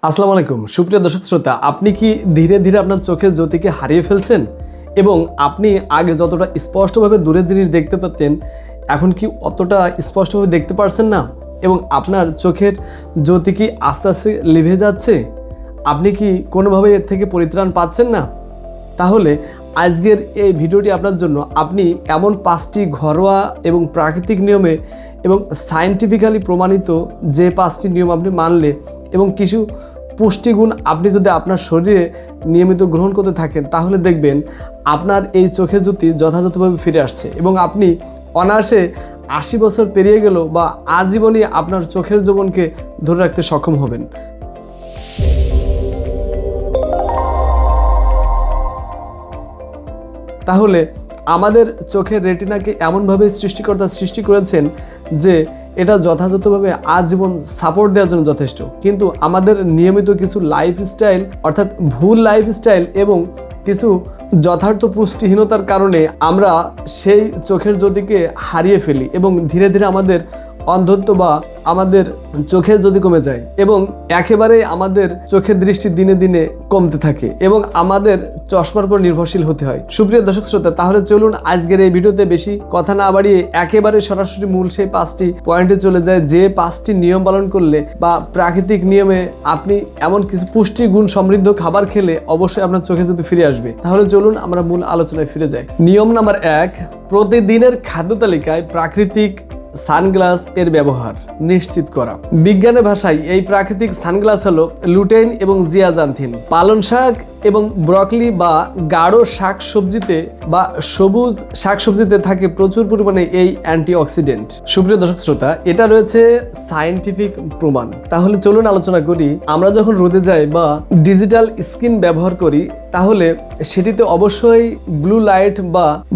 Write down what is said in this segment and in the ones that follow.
আসসালামু আলাইকুম সুপ্রিয় দর্শক শ্রোতা, আপনি কি ধীরে ধীরে আপনার চোখের জ্যোতিকে হারিয়ে ফেলছেন এবং আপনি আগে যতটা স্পষ্টভাবে দূরের জিনিস দেখতে পেতেন এখন কি অতটা স্পষ্টভাবে দেখতে পারছেন না এবং আপনার চোখের জ্যোতি কি আস্তে আস্তে লিভে যাচ্ছে? আপনি কি কোনোভাবে এর থেকে পরিত্রাণ পাচ্ছেন না? তাহলে আজকের এই ভিডিওটি আপনার জন্য। আপনি এমন 5টি ঘরোয়া এবং প্রাকৃতিক নিয়মে এবং সায়েন্টিফিক্যালি প্রমাণিত যে 5টি নিয়ম আপনি মানলে এবং কিছু পুষ্টিগুণ আপনি যদি আপনার শরীরে নিয়মিত গ্রহণ করতে থাকেন তাহলে দেখবেন আপনার এই চোখের জ্যোতি যথাযথভাবে ফিরে আসছে এবং আপনি অনায়াসে 80 বছর পেরিয়ে গেল বা আজীবনই আপনার চোখের যৌবনকে ধরে রাখতে সক্ষম হবেন। তাহলে আমাদের চোখের রেটিনাকে এমনভাবে সৃষ্টিকর্তা সৃষ্টি করেছেন যে এটা যথাযথভাবে আজীবন সাপোর্ট দেওয়ার জন্য যথেষ্ট, কিন্তু আমাদের নিয়মিত কিছু লাইফস্টাইল অর্থাৎ ভুল লাইফস্টাইল এবং কিছু যথার্থ পুষ্টিহীনতার কারণে আমরা সেই চোখের জ্যোতিকে হারিয়ে ফেলি এবং ধীরে ধীরে আমাদের অন্ধত্ব বা আমাদের চোখের জ্যোতি কমে যায় এবং একেবারে আমাদের চোখের দৃষ্টি দিনে দিনে কমতে থাকে এবং আমাদের চশমার উপর নির্ভরশীল হতে হয়। সুপ্রিয় দর্শক শ্রোতা, তাহলে চলুন আজকের এই ভিডিওতে বেশি কথা না বাড়িয়ে একেবারে সরাসরি মূল সেই 5টি পয়েন্টে চলে যায় যে 5টি নিয়ম পালন করলে বা প্রাকৃতিক নিয়মে আপনি এমন কিছু পুষ্টি গুণ সমৃদ্ধ খাবার খেলে অবশ্যই আপনার চোখে জ্যোতি ফিরে আসবে। তাহলে চলুন আমরা মূল আলোচনায় ফিরে যাই। নিয়ম নাম্বার 1, প্রতিদিনের খাদ্য তালিকায় প্রাকৃতিক সানগ্লাস এর ব্যবহার নিশ্চিত করা। বিজ্ঞানের ভাষায় এই প্রাকৃতিক সানগ্লাস হলো লুটেইন এবং জিয়াজান্থিন। পালং শাক এবং ব্রকলি বা গাঢ় শাকসবজিতে বা সবুজ শাকসবজিতে থাকে প্রচুর পরিমাণে এই অ্যান্টিঅক্সিডেন্ট। সুপ্রিয় দর্শক শ্রোতা, এটা রয়েছে সায়েন্টিফিক প্রমাণ। তাহলে চলুন আলোচনা করি। আমরা যখন রোদে যাই বা ডিজিটাল স্ক্রিন ব্যবহার করি তাহলে সেটিতে অবশ্যই ব্লু লাইট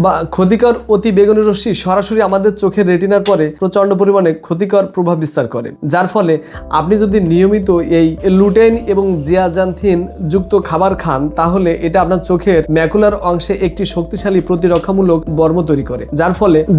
বা ক্ষতিকর অতি বেগুনি রশ্মি সরাসরি আমাদের চোখের রেটিনার পরে প্রচন্ড পরিমাণে ক্ষতিকর প্রভাব বিস্তার করে, যার ফলে আপনি যদি নিয়মিত এই লুটেইন এবং জিয়াজান্থিন যুক্ত খাবার খান তাহলে এটা আপনার চোখের ম্যাকুলার অংশে একটি শক্তিশালী প্রতিরক্ষামূলক বর্ম তৈরি করে,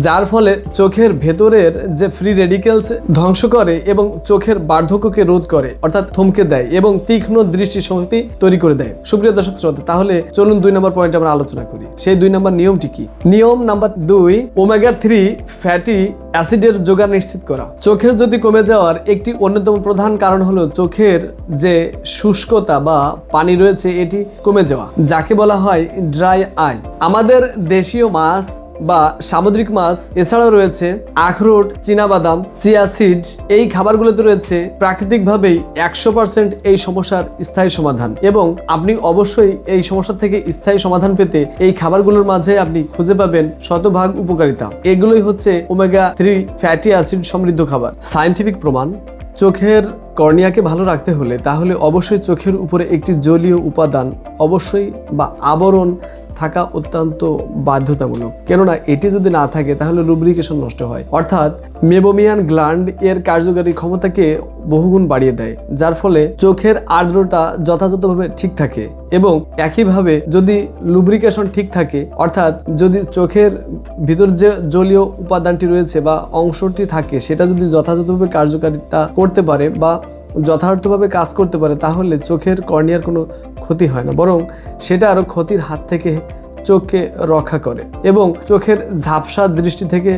যার ফলে চোখের ভেতরের যে ফ্রি রেডিক্যালস ধ্বংস করে এবং চোখের বার্ধক্যকে রোধ করে অর্থাৎ থমকে দেয় এবং তীক্ষ্ণ দৃষ্টি শক্তি তৈরি করে দেয়। সুপ্রিয় দর্শক শ্রোতা, তাহলে চলুন 2 নম্বর পয়েন্ট আমরা আলোচনা করি। সেই 2 নম্বর নিয়মটি কি? নিয়ম নাম্বার 2, ওমেগা 3 ফ্যাটি অ্যাসিডের যোগান নিশ্চিত করা। চোখের যদি কমে যাওয়ার একটি অন্যতম প্রধান কারণ হলো চোখের যে শুষ্কতা বা পানি রয়েছে এটি কমে যাওয়া, যাকে বলা হয় ড্রাই আই। আমাদের দেশীয় মাছ বা সামুদ্রিক মাছ এছাড়াও রয়েছে আখরোট, চীনাবাদাম, চিয়া সিড, এই খাবারগুলোতে রয়েছে প্রাকৃতিকভাবেই 100% এই সমস্যার স্থায়ী সমাধান এবং আপনি অবশ্যই এই সমস্যা থেকে স্থায়ী সমাধান পেতে এই খাবারগুলোর মাঝে আপনি খুঁজে পাবেন শতভাগ উপকারিতা। এগুলোই হচ্ছে ওমেগা 3 ফ্যাটি অ্যাসিড সমৃদ্ধ খাবার। সায়েন্টিফিক প্রমাণ, চোখের কর্নিয়াকে ভালো রাখতে হলে তাহলে অবশ্যই চোখের উপরে একটি জলীয় উপাদান অবশ্যই বা আবরণ থাকা অত্যন্ত বাধ্যতামূলক, কেননা এটি যদি না থাকে তাহলে লুব্রিকেশন নষ্ট হয় অর্থাৎ মেবোমিয়ান গ্ল্যান্ড এর কার্যকারী ক্ষমতাকে বহুগুণ বাড়িয়ে দেয়, যার ফলে চোখের আর্দ্রতা যথাযথভাবে ঠিক থাকে এবং একইভাবে যদি লুব্রিকেশন ঠিক থাকে অর্থাৎ যদি চোখের ভিতর যে জলীয় উপাদানটি রয়েছে বা অংশটি থাকে সেটা যদি যথাযথভাবে কার্যকারিতা করতে পারে বা যথার্থভাবে কাজ করতে পারে তাহলে চোখের কর্নিয়ার কোনো ক্ষতি হয় না, বরং সেটা আরো ক্ষতির হাত থেকে চোখকে রক্ষা করে এবং চোখের ঝাপসা দৃষ্টি থেকে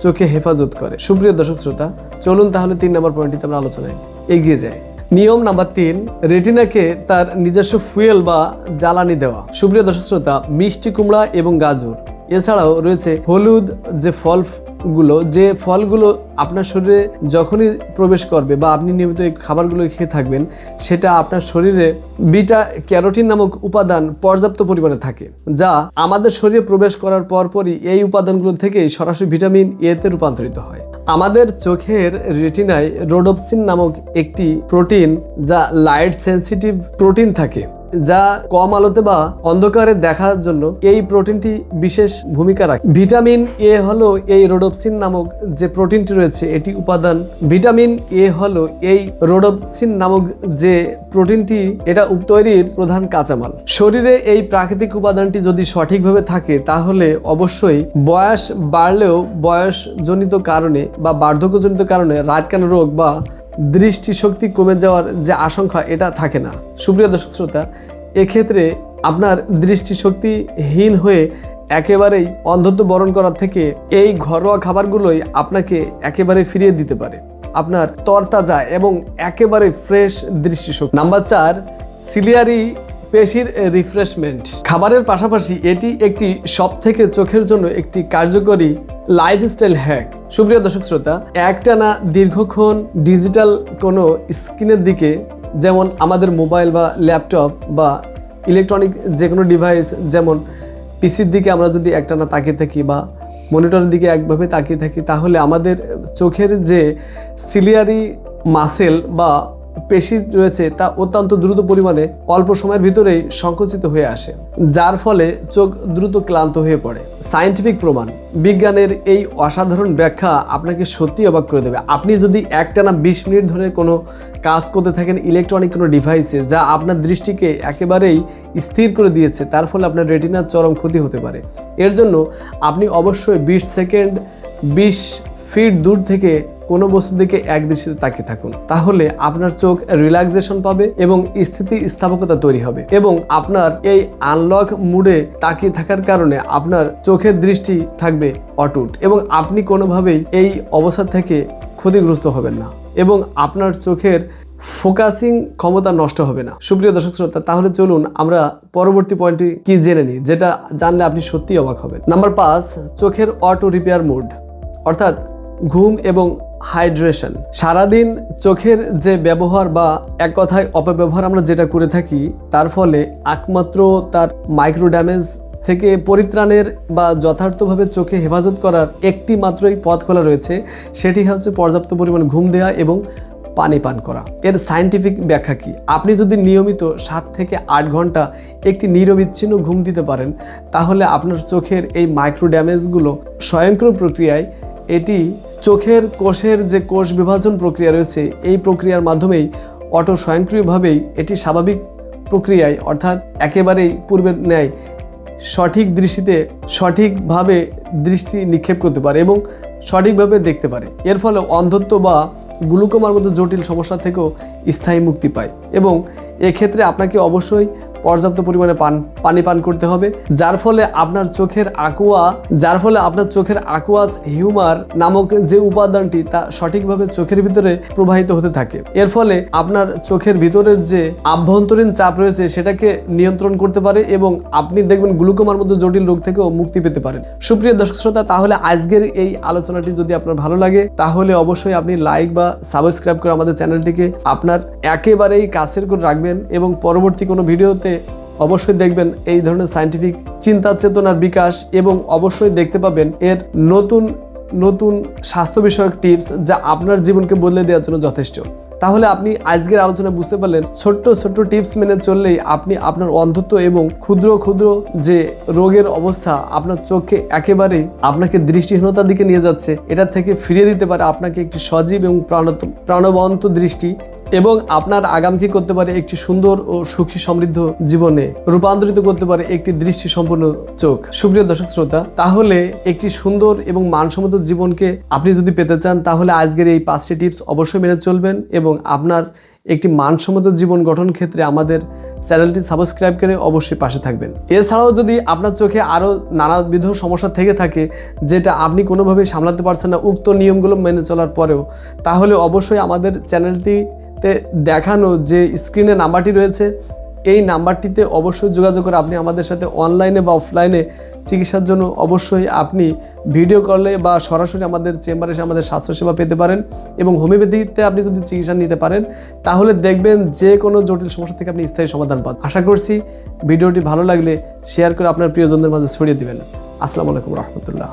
চোখে হেফাজত করে। সুপ্রিয় দর্শক শ্রোতা, চলুন তাহলে 3 নম্বর পয়েন্টটিতে আমরা আলোচনায় এগিয়ে যাই। নিয়ম নাম্বার 3, রেটিনাকে তার নিজস্ব ফুয়েল বা জ্বালানি দেওয়া। সুপ্রিয় দর্শক শ্রোতা, মিষ্টি কুমড়া এবং গাজর এছাড়াও রয়েছে হলুদ যে ফলগুলো আপনার শরীরে যখনই প্রবেশ করবে বা আপনি নিয়মিত এই খাবারগুলো খেয়ে থাকবেন সেটা আপনার শরীরে বিটা ক্যারোটিন নামক উপাদান পর্যাপ্ত পরিমাণে থাকে, যা আমাদের শরীরে প্রবেশ করার পরপরই এই উপাদানগুলো থেকে সরাসরি ভিটামিন এ তে রূপান্তরিত হয়। আমাদের চোখের রেটিনায় রোডোপসিন নামক একটি প্রোটিন যা লাইট সেন্সিটিভ প্রোটিন থাকে, যা কম আলোতে বা অন্ধকারে দেখার জন্য এই প্রোটিনটি বিশেষ ভূমিকা রাখে। ভিটামিন এ হলো এই রোডোপসিন নামক যে প্রোটিনটি রয়েছে এটি উপাদান। ভিটামিন এ হলো এই রোডোপসিন নামক যে প্রোটিনটি এটা তৈরির প্রধান কাঁচামাল। শরীরে এই প্রাকৃতিক উপাদানটি যদি সঠিকভাবে থাকে তাহলে অবশ্যই বয়স বাড়লেও বয়সজনিত কারণে বা বার্ধক্যজনিত কারণে রাতকানা রোগ বা দৃষ্টিশক্তি কমে যাওয়ার যে আশঙ্কা এটা থাকে না। সুপ্রিয় দর্শক শ্রোতা, এক্ষেত্রে আপনার দৃষ্টিশক্তিহীন হয়ে একেবারেই অন্ধত্ব বরণ করার থেকে এই ঘরোয়া খাবারগুলোই আপনাকে একেবারে ফিরিয়ে দিতে পারে আপনার তরতাজা এবং একেবারে ফ্রেশ দৃষ্টিশক্তি। নাম্বার 4, সিলিয়ারি পেশির রিফ্রেশমেন্ট। খাবারের পাশাপাশি এটি একটি সবথেকে চোখের জন্য একটি কার্যকরী লাইফস্টাইল হ্যাক। সুপ্রিয় দর্শক শ্রোতা, একটানা দীর্ঘক্ষণ ডিজিটাল কোনো স্ক্রিনের দিকে, যেমন আমাদের মোবাইল বা ল্যাপটপ বা ইলেকট্রনিক যে কোনো ডিভাইস, যেমন পিসির দিকে আমরা যদি একটানা তাকিয়ে থাকি বা মনিটরের দিকে একভাবে তাকিয়ে থাকি, তাহলে আমাদের চোখের যে সিলিয়ারি মাসেল বা পেশি রয়েছে তা অত্যন্ত দ্রুত পরিমাণে অল্প সময়ের ভিতরেই সংকুচিত হয়ে আসে, যার ফলে চোখ দ্রুত ক্লান্ত হয়ে পড়ে। সায়েন্টিফিক প্রমাণ, বিজ্ঞানের এই অসাধারণ ব্যাখ্যা আপনাকে সত্যি অবাক করে দেবে। আপনি যদি একটানা 20 মিনিট ধরে কোনো কাজ করতে থাকেন ইলেকট্রনিক কোনো ডিভাইসে, যা আপনার দৃষ্টিকে একেবারেই স্থির করে দিয়েছে, তার ফলে আপনার রেটিনার চরম ক্ষতি হতে পারে। এর জন্য আপনি অবশ্যই 20 সেকেন্ড 20 ফিট দূর থেকে কোনো বস্তুর দিকে এক দৃষ্টিতে তাকিয়ে থাকুন, তাহলে আপনার চোখ রিল্যাক্সেশন পাবে এবং স্থিতিস্থাপকতা তৈরি হবে এবং আপনার এই আনলক মুডে তাকিয়ে থাকার কারণে আপনার চোখের দৃষ্টি থাকবে অটুট এবং আপনি কোনোভাবেই এই অবস্থা থেকে ক্ষতিগ্রস্ত হবেন না এবং আপনার চোখের ফোকাসিং ক্ষমতা নষ্ট হবে না। সুপ্রিয় দর্শক শ্রোতা, তাহলে চলুন আমরা পরবর্তী পয়েন্টটি কি জেনে নিই, যেটা জানলে আপনি সত্যিই অবাক হবেন। নাম্বার 5, চোখের অটো রিপেয়ার মুড, অর্থাৎ ঘুম এবং হাইড্রেশন। সারাদিন চোখের যে ব্যবহার বা এক কথায় অপব্যবহার আমরা যেটা করে থাকি, তার ফলে একমাত্র তার মাইক্রো ড্যামেজ থেকে পরিত্রাণের বা যথার্থভাবে চোখে হেফাজত করার একটি মাত্রই পথ খোলা রয়েছে, সেটি হচ্ছে পর্যাপ্ত পরিমাণ ঘুম দেওয়া এবং পানি পান করা। এর সায়েন্টিফিক ব্যাখ্যা কি? আপনি যদি নিয়মিত 7 থেকে 8 ঘন্টা একটি নিরবিচ্ছিন্ন ঘুম দিতে পারেন, তাহলে আপনার চোখের এই মাইক্রো ড্যামেজগুলো স্বয়ংক্রিয় প্রক্রিয়ায় এটি চোখের কোষের যে কোষ বিভাজন প্রক্রিয়া রয়েছে, এই প্রক্রিয়ার মাধ্যমেই স্বয়ংক্রিয়ভাবেই এটি স্বাভাবিক প্রক্রিয়ায়, অর্থাৎ একেবারেই পূর্বের ন্যায় সঠিক দৃষ্টিতে সঠিকভাবে দৃষ্টি নিক্ষেপ করতে পারে এবং সঠিকভাবে দেখতে পারে। এর ফলে অন্ধত্ব বা গ্লুকোমার মতো জটিল সমস্যা থেকেও স্থায়ী মুক্তি পায় এবং এক্ষেত্রে আপনাকে অবশ্যই পর্যাপ্ত পরিমাণে পানি পান করতে হবে, যার ফলে আপনার চোখের আকুয়াস হিউমার নামক যে উপাদানটি তা সঠিকভাবে চোখের ভিতরে প্রবাহিত হতে থাকে। এর ফলে আপনার চোখের ভিতরের যে আভ্যন্তরীণ চাপ রয়েছে সেটাকে নিয়ন্ত্রণ করতে পারে এবং আপনি দেখবেন গ্লুকোমার মতো জটিল রোগ থেকেও মুক্তি পেতে পারেন। সুপ্রিয় দর্শক শ্রোতা, তাহলে আজকের এই আলোচনাটি যদি আপনার ভালো লাগে, তাহলে অবশ্যই আপনি লাইক বা সাবস্ক্রাইব করে আমাদের চ্যানেলটিকে আপনার একেবারেই কাছের করে রাখবেন এবং পরবর্তী কোনো ভিডিওতে অবশ্যই দেখবেন এই ধরনের সায়েন্টিফিক চিন্তা চেতনার বিকাশ এবং অবশ্যই দেখতে পাবেন এর নতুন নতুন স্বাস্থ্য বিষয়ক টিপস, যা আপনার জীবনকে বদলে দেওয়ার জন্য যথেষ্ট। তাহলে আপনি আজকের আলোচনা বুঝতে পারলেন, ছোট্ট ছোট্ট টিপস মেনে চললেই আপনি আপনার অন্ধত্ব এবং ক্ষুদ্র ক্ষুদ্র যে রোগের অবস্থা আপনার চোখকে একেবারেই আপনাকে দৃষ্টিহীনতার দিকে নিয়ে যাচ্ছে, এটা থেকে ফিরিয়ে দিতে পারে আপনাকে একটি সজীব এবং প্রাণবন্ত দৃষ্টি এবং আপনার আগামী করতে পারে একটি সুন্দর ও সুখী সমৃদ্ধ জীবনে রূপান্তরিত করতে পারে একটি দৃষ্টি সম্পন্ন চোখ। সুপ্রিয় দর্শক শ্রোতা, তাহলে একটি সুন্দর এবং মানসম্মত জীবনকে আপনি যদি পেতে চান, তাহলে আজকের এই 5টি টিপস অবশ্যই মেনে চলবেন এবং আপনার একটি মানসম্মত জীবন গঠন ক্ষেত্রে আমাদের চ্যানেলটি সাবস্ক্রাইব করে অবশ্যই পাশে থাকবেন। এছাড়াও যদি আপনার চোখে আরও নানাবিধ সমস্যা থেকে থাকে যেটা আপনি কোনোভাবেই সামলাতে পারছেন না উক্ত নিয়মগুলো মেনে চলার পরেও, তাহলে অবশ্যই আমাদের চ্যানেলটিতে দেখানো যে স্ক্রিনে নাম্বারটি রয়েছে, এই নাম্বারটিতে অবশ্যই যোগাযোগ করে আপনি আমাদের সাথে অনলাইনে বা অফলাইনে চিকিৎসার জন্য অবশ্যই আপনি ভিডিও কলে বা সরাসরি আমাদের চেম্বারে এসে আমাদের স্বাস্থ্যসেবা পেতে পারেন এবং হোমিওপ্যাথিতে আপনি যদি চিকিৎসা নিতে পারেন, তাহলে দেখবেন যে কোনো জটিল সমস্যা থেকে আপনি স্থায়ী সমাধান পান। আশা করছি ভিডিওটি ভালো লাগলে শেয়ার করে আপনার প্রিয়জনদের মাঝে ছড়িয়ে দিবেন। আসসালামু আলাইকুম রহমতুল্লাহ।